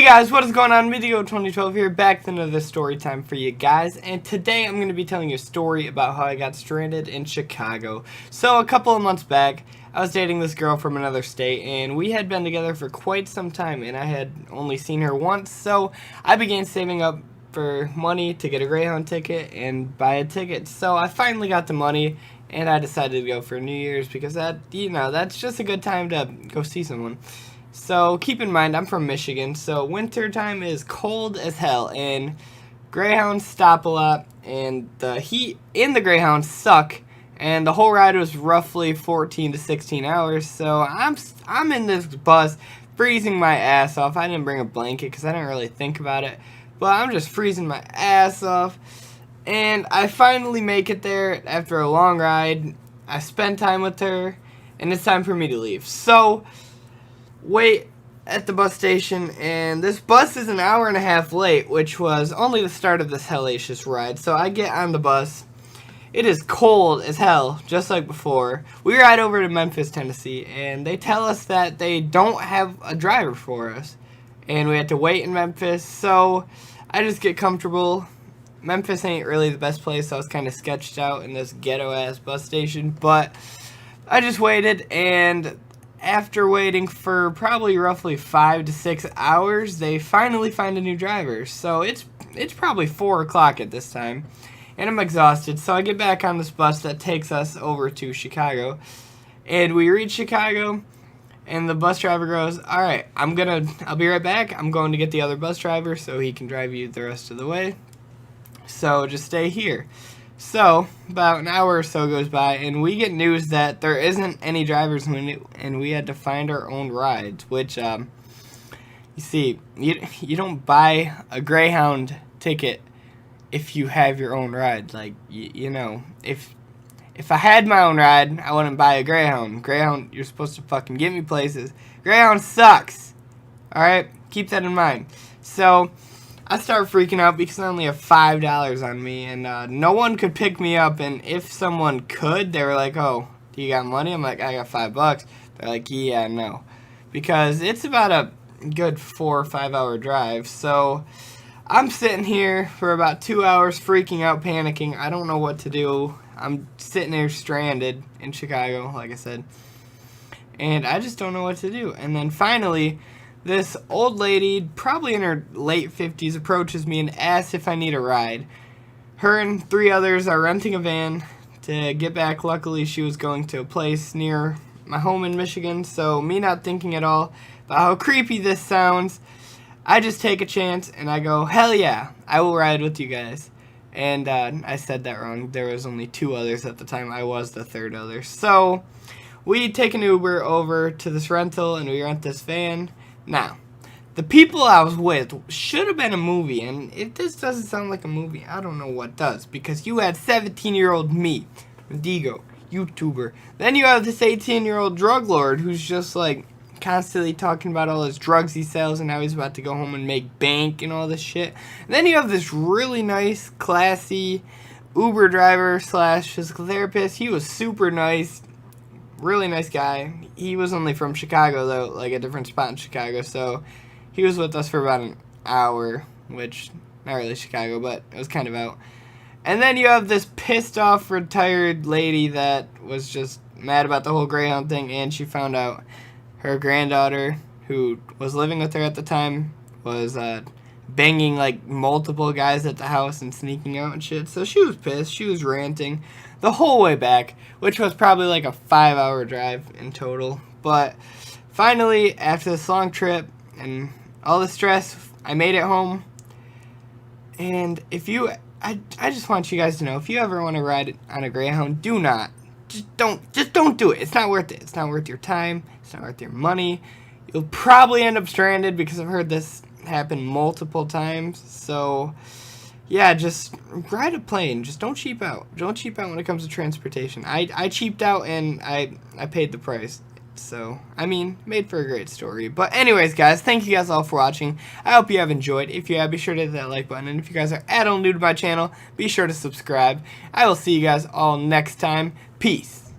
Hey guys, what is going on? Video 2012 here, back with another story time for you guys, and today I'm going to be telling you a story about how I got stranded in Chicago. So a couple of months back, I was dating this girl from another state, and we had been together for quite some time, and I had only seen her once, so I began saving up for money to get a Greyhound ticket and buy a ticket. So I finally got the money, and I decided to go for New Year's because that's just a good time to go see someone. So keep in mind, I'm from Michigan, so winter time is cold as hell, and Greyhounds stop a lot, and the heat in the Greyhounds suck, and the whole ride was roughly 14 to 16 hours, so I'm in this bus freezing my ass off. I didn't bring a blanket because I didn't really think about it, but I'm just freezing my ass off, and I finally make it there after a long ride. I spend time with her, and it's time for me to leave. So wait at the bus station, and this bus is an hour and a half late, which was only the start of this hellacious ride. So I get on the bus. It is cold as hell, just like before. We ride over to Memphis, Tennessee, and they tell us that they don't have a driver for us, and we had to wait in Memphis. So I just get comfortable. Memphis ain't really the best place, so I was kind of sketched out in this ghetto-ass bus station, but I just waited, and after waiting for probably roughly 5 to 6 hours, they finally find a new driver. So it's probably 4 o'clock at this time, and I'm exhausted. So I get back on this bus that takes us over to Chicago, and we reach Chicago, and the bus driver goes, "All right, I'll be right back. I'm going to get the other bus driver so he can drive you the rest of the way. So just stay here." So about an hour or so goes by, and we get news that there isn't any drivers, and we had to find our own rides. Which, you see, you don't buy a Greyhound ticket if you have your own ride. Like, you know, if I had my own ride, I wouldn't buy a Greyhound. Greyhound, you're supposed to fucking get me places. Greyhound sucks. All right, keep that in mind. So I start freaking out because I only have $5 on me, and no one could pick me up, and if someone could, they were like, "Oh, do you got money?" I'm like, "I got $5. They're like, "Yeah, no." Because it's about a good 4 or 5 hour drive, so I'm sitting here for about 2 hours freaking out, panicking. I don't know what to do. I'm sitting there stranded in Chicago, like I said, and I just don't know what to do. And then finally, this old lady, probably in her late 50s, approaches me and asks if I need a ride. Her and 3 others are renting a van to get back. Luckily, she was going to a place near my home in Michigan, so me not thinking at all about how creepy this sounds, I just take a chance and I go, "Hell yeah, I will ride with you guys." And I said that wrong. There was only 2 others at the time. I was the 3rd other. So we take an Uber over to this rental, and we rent this van. Now, the people I was with should have been a movie, and if this doesn't sound like a movie, I don't know what does, because you had 17-year-old me, Digo, YouTuber. Then you have this 18-year-old drug lord who's just like constantly talking about all his drugs he sells and how he's about to go home and make bank and all this shit. And then you have this really nice, classy Uber driver slash physical therapist. He was super nice. Really nice guy. He was only from Chicago, though, like a different spot in Chicago, so he was with us for about an hour, which, not really Chicago, but it was kind of out. And then you have this pissed off retired lady that was just mad about the whole Greyhound thing, and she found out her granddaughter, who was living with her at the time, was banging like multiple guys at the house and sneaking out and shit. So she was pissed. She was ranting the whole way back, which was probably like a 5 hour drive in total. But finally, after this long trip and all the stress, I made it home. And I just want you guys to know, if you ever want to ride on a Greyhound, do not. Just don't do it. It's not worth it. It's not worth your time. It's not worth your money. You'll probably end up stranded, because I've heard this happen multiple times. So yeah, just ride a plane. Just don't cheap out. Don't cheap out when it comes to transportation. I cheaped out, and I paid the price. So, I mean, made for a great story. But anyways, guys, thank you guys all for watching. I hope you have enjoyed. If you have, be sure to hit that like button. And if you guys are at all new to my channel, be sure to subscribe. I will see you guys all next time. Peace.